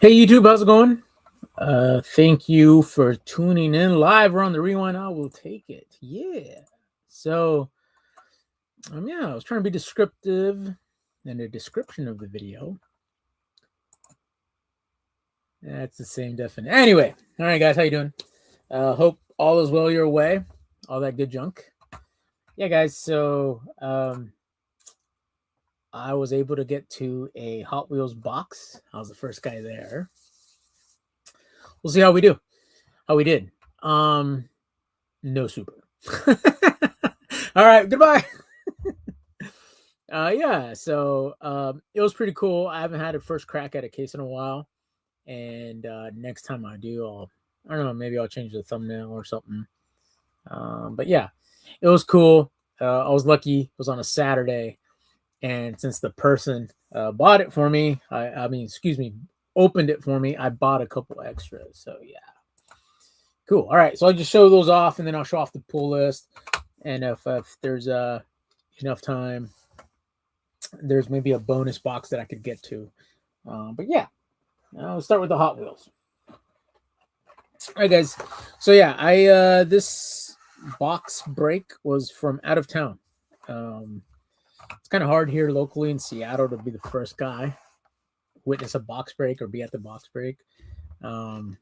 Hey YouTube, how's it going? Thank you for tuning in live. We're on the rewind. I will take it. Yeah. So, I was trying to be descriptive in the description of the video. That's the same definition. Anyway, all right, guys, how you doing? Hope all is well your way. All that good junk. Yeah, guys. So, I was able to get to a Hot Wheels box. I was the first guy there. We'll see how we do. How we did. No super. All right, goodbye. Yeah, so it was pretty cool. I haven't had a first crack at a case in a while, and next time I do, I don't know, maybe I'll change the thumbnail or something. But yeah, it was cool. I was lucky. It was on a Saturday, and since the person bought it for me, opened it for me, I bought a couple extras. So yeah, cool. All right, so I'll just show those off, and then I'll show off the pull list, and if there's enough time, there's maybe a bonus box that I could get to. But yeah, I'll start with the Hot Wheels. All right, guys. So yeah, I this box break was from out of town. It's kind of hard here locally in Seattle to be the first guy witness a box break or be at the box break. But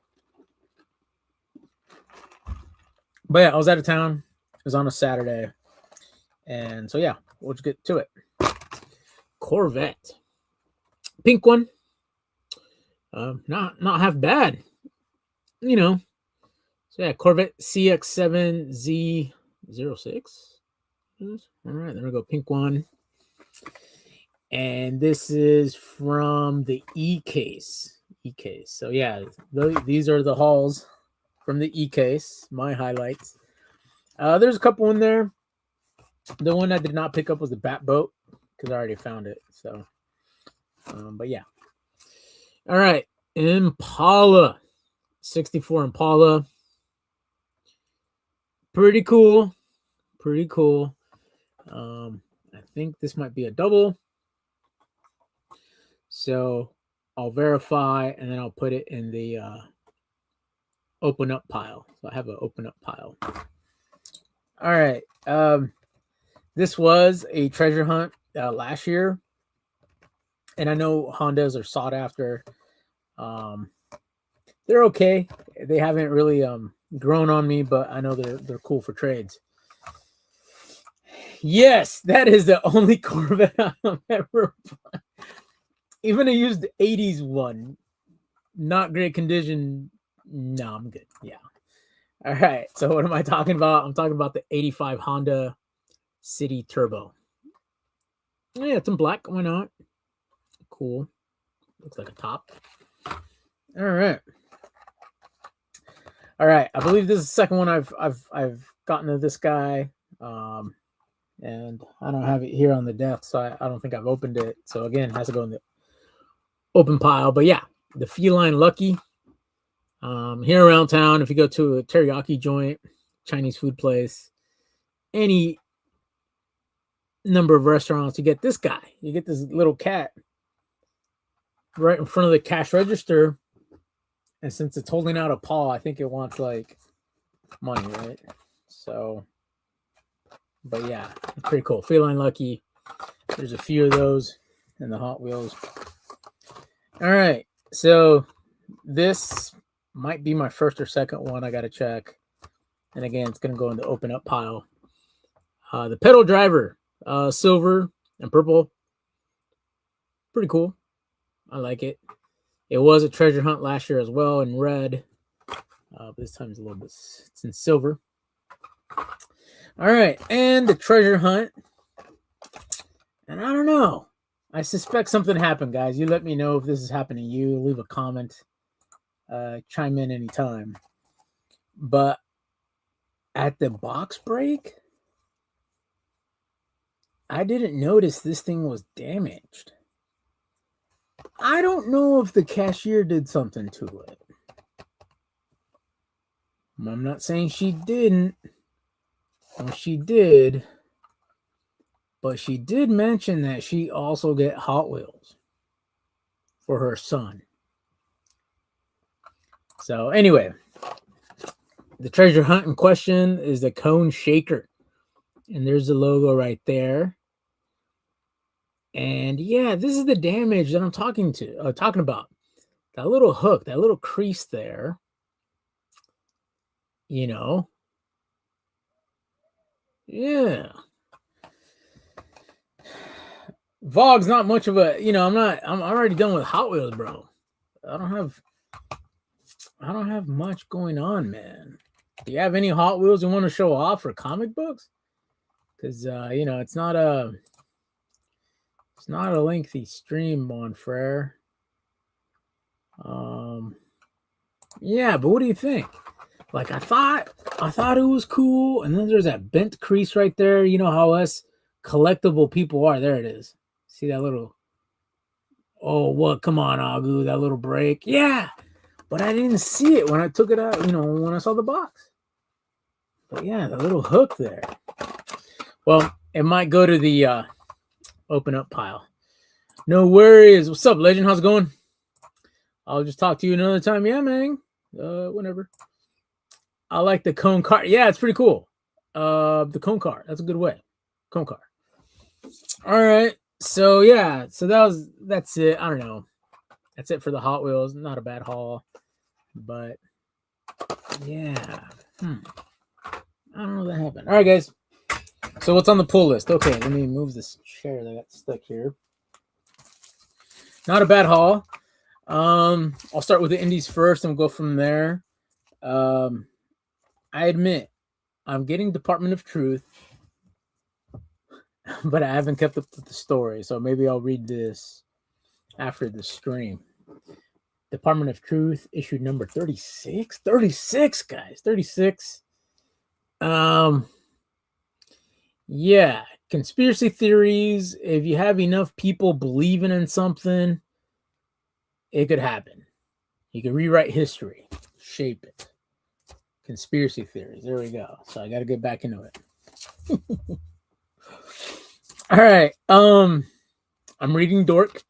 yeah, I was out of town. It was on a Saturday, and so yeah, we'll just get to it. Corvette, pink one. Not half bad, you know. So yeah, Corvette CX7Z06. All right, there we go, pink one. And this is from the E case. So yeah, these are the hauls from the E case. My highlights. There's a couple in there. The one I did not pick up was the Bat Boat because I already found it. So, but yeah. All right, Impala, 64 Impala. Pretty cool. I think this might be a double. So I'll verify and then I'll put it in the open up pile. So I have an open up pile. All right. This was a treasure hunt last year. And I know Hondas are sought after. They're okay. They haven't really grown on me, but I know they're cool for trades. Yes, that is the only Corvette I've ever bought. Even a used 80s one, not great condition. No, I'm good. Yeah. All right. So what am I talking about? I'm talking about the 85 Honda City Turbo. Yeah, it's in black. Why not? Cool. Looks like a top. All right. All right. I believe this is the second one I've gotten to this guy. And I don't have it here on the desk, so I don't think I've opened it. So again, it has to go in the open pile. But yeah, the Feline Lucky. Here around town, if you go to a teriyaki joint, Chinese food place, any number of restaurants, you get this guy. You get this little cat right in front of the cash register. And since it's holding out a paw, I think it wants like money, right? So, but yeah, it's pretty cool. Feline Lucky. There's a few of those in the Hot Wheels. All right. So this might be my first or second one. I got to check. And again, it's going to go in the open up pile. The pedal driver, silver and purple. Pretty cool. I like it. It was a treasure hunt last year as well in red. But this time it's a little bit, it's in silver. All right. And the treasure hunt. And I don't know. I suspect something happened, guys. You let me know if this is happening to you. Leave a comment. Chime in anytime. But at the box break, I didn't notice this thing was damaged. I don't know if the cashier did something to it. I'm not saying she didn't. Or she did. But she did mention that she also get Hot Wheels for her son. So anyway, the treasure hunt in question is the Cone Shaker. And there's the logo right there. And yeah, this is the damage that I'm talking about. That little hook, that little crease there. You know. Yeah. Vogue's not much of a, I'm already done with Hot Wheels, bro. I don't have much going on, man. Do you have any Hot Wheels you want to show off for comic books? Because it's not a lengthy stream, Mon Frere. Yeah, but what do you think? Like I thought it was cool, and then there's that bent crease right there. You know how us collectible people are. There it is. See that little? Oh, what? Come on, Agu, that little break. Yeah, but I didn't see it when I took it out. When I saw the box. But yeah, the little hook there. Well, it might go to the open up pile. No worries. What's up, Legend? How's it going? I'll just talk to you another time. Yeah, man. Whenever. I like the cone car. Yeah, it's pretty cool. The cone car. That's a good way. Cone car. All right. So yeah. So that's it. I don't know. That's it for the Hot Wheels. Not a bad haul. But yeah. I don't know what happened. All right, guys. So what's on the pull list? Okay, let me move this chair that got stuck here. Not a bad haul. I'll start with the indies first and we'll go from there. I admit I'm getting Department of Truth, but I haven't kept up with the story, so maybe I'll read this after the stream. Department of Truth, issue number 36. 36, guys. 36. Yeah, conspiracy theories. If you have enough people believing in something, it could happen. You could rewrite history, shape it. Conspiracy theories. There we go. So I got to get back into it. All right. I'm reading Dork.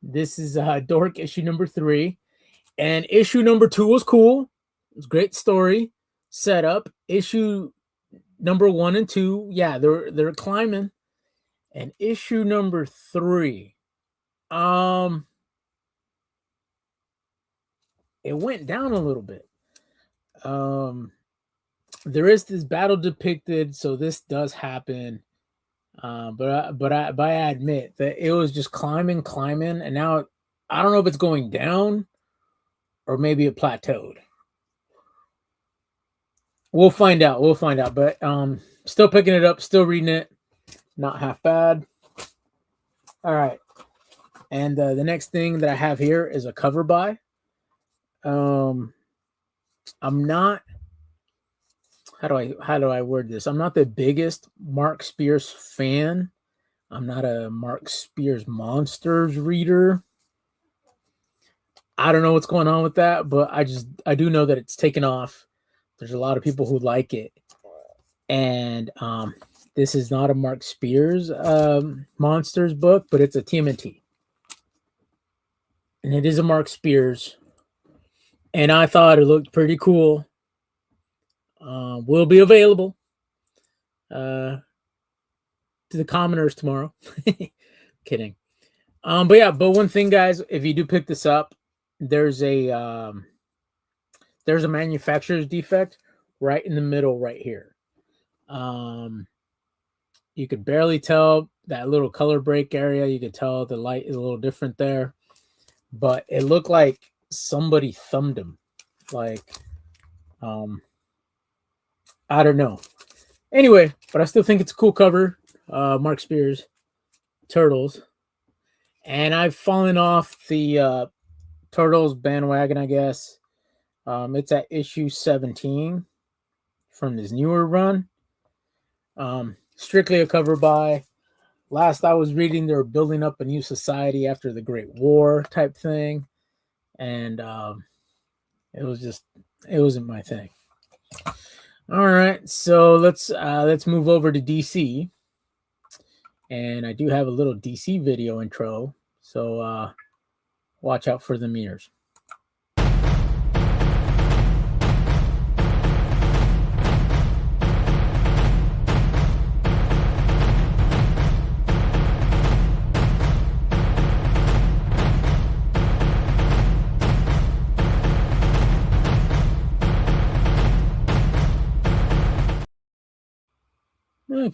This is Dork issue number 3, and issue number 2 was cool. It was a great story setup. Issue number 1 and 2, yeah, they're climbing. And issue number 3, it went down a little bit. There is this battle depicted, so this does happen. But I admit that it was just climbing, and now I don't know if it's going down or maybe it plateaued. We'll find out. But still picking it up, still reading it, not half bad. All right, and the next thing that I have here is a cover by. I'm not. How do I word this? I'm not the biggest Mark Spears fan. I'm not a Mark Spears Monsters reader. I don't know what's going on with that, but I do know that it's taken off. There's a lot of people who like it. And this is not a Mark Spears Monsters book, but it's a TMNT. And it is a Mark Spears. And I thought it looked pretty cool. Will be available to the commoners tomorrow. Kidding. But one thing, guys, if you do pick this up, there's a manufacturer's defect right in the middle right here. You could barely tell that little color break area. You could tell the light is a little different there, but it looked like somebody thumbed him. Like, I don't know. Anyway, but I still think it's a cool cover. Mark Spears, Turtles. And I've fallen off the Turtles bandwagon, I guess. It's at issue 17 from this newer run. Strictly a cover by. Last I was reading, they were building up a new society after the Great War type thing. And it wasn't my thing. All right, so let's move over to DC, and I do have a little DC video intro, so watch out for the mirrors.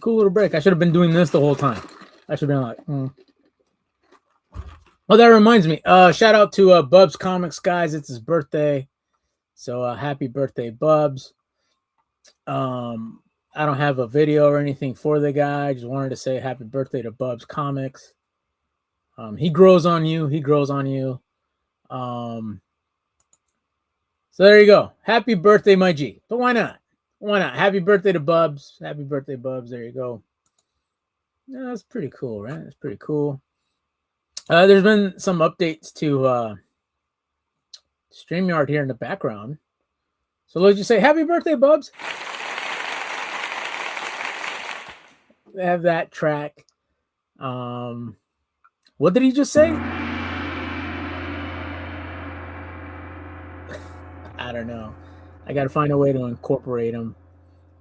Cool little break. I should have been doing this the whole time. I should have been like, Oh, that reminds me. Shout out to Bubs Comics, guys. It's his birthday. So happy birthday, Bubs. I don't have a video or anything for the guy. I just wanted to say happy birthday to Bubs Comics. He grows on you. He grows on you. So there you go. Happy birthday, my G. But why not? Why not? Happy birthday to Bubs. Happy birthday, Bubs. There you go. Yeah, that's pretty cool, right? That's pretty cool. There's been some updates to StreamYard here in the background. So let's just say happy birthday, Bubs. They have that track. What did he just say? I don't know. I got to find a way to incorporate him.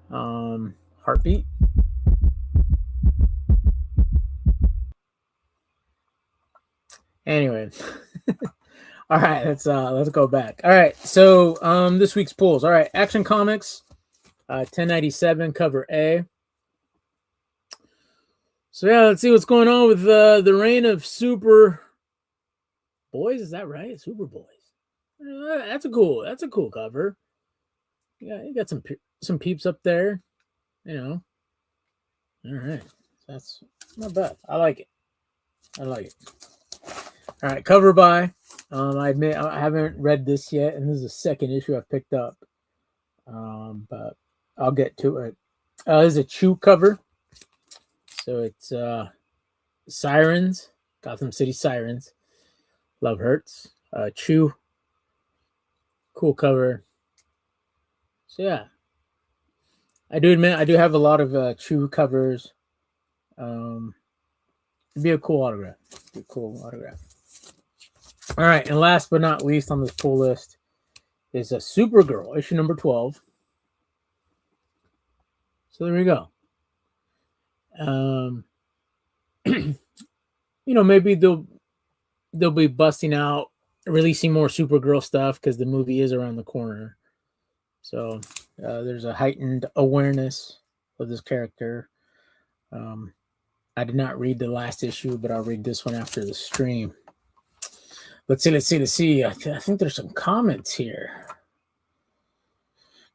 Heartbeat. Anyway. All right, let's go back. All right, so this week's pulls. All right, Action Comics, 1097 cover A. So yeah, let's see what's going on with the reign of Super Boys. Is that right? Super Boys. That's a cool cover. Yeah, you got some peeps up there. You know. All right, that's not bad. I like it. All right, cover by. I admit I haven't read this yet, and this is the second issue I've picked up. But I'll get to it. This is a Chew cover. So it's Sirens, Gotham City Sirens. Love Hurts. Chew. Cool cover. So yeah. I do admit I do have a lot of Chew covers. It'd be a cool autograph. All right, and last but not least on this pull list is a Supergirl, issue number 12. So there we go. Maybe they'll be busting out, releasing more Supergirl stuff because the movie is around the corner. So there's a heightened awareness of this character. I did not read the last issue, but I'll read this one after the stream. Let's see. I think there's some comments here.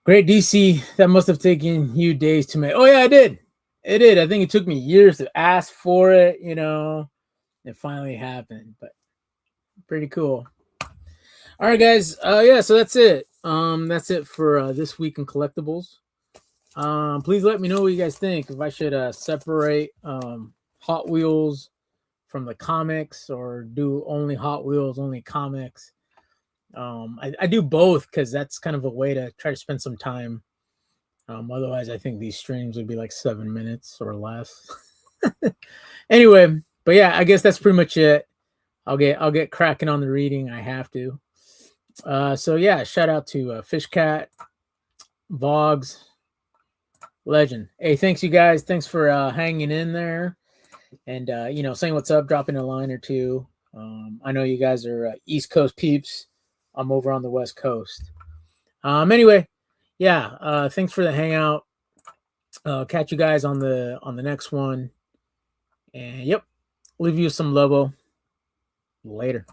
Great DC. That must have taken you days to make. Oh, yeah, it did. I think it took me years to ask for it, It finally happened, but pretty cool. All right, guys. So that's it. That's it for this week in collectibles. Please let me know what you guys think. If I should separate Hot Wheels from the comics or do only Hot Wheels, only comics. I do both because that's kind of a way to try to spend some time. Otherwise, I think these streams would be like 7 minutes or less. Anyway, but yeah, I guess that's pretty much it. I'll get cracking on the reading. I have to. So yeah, shout out to Fishcat, Vogs, Legend. Hey, thanks you guys. Thanks for hanging in there. And, saying what's up, dropping a line or two. I know you guys are East Coast peeps. I'm over on the West Coast. Anyway, yeah, thanks for the hangout. Catch you guys on the next one. And, yep, leave you some Lobo. Later.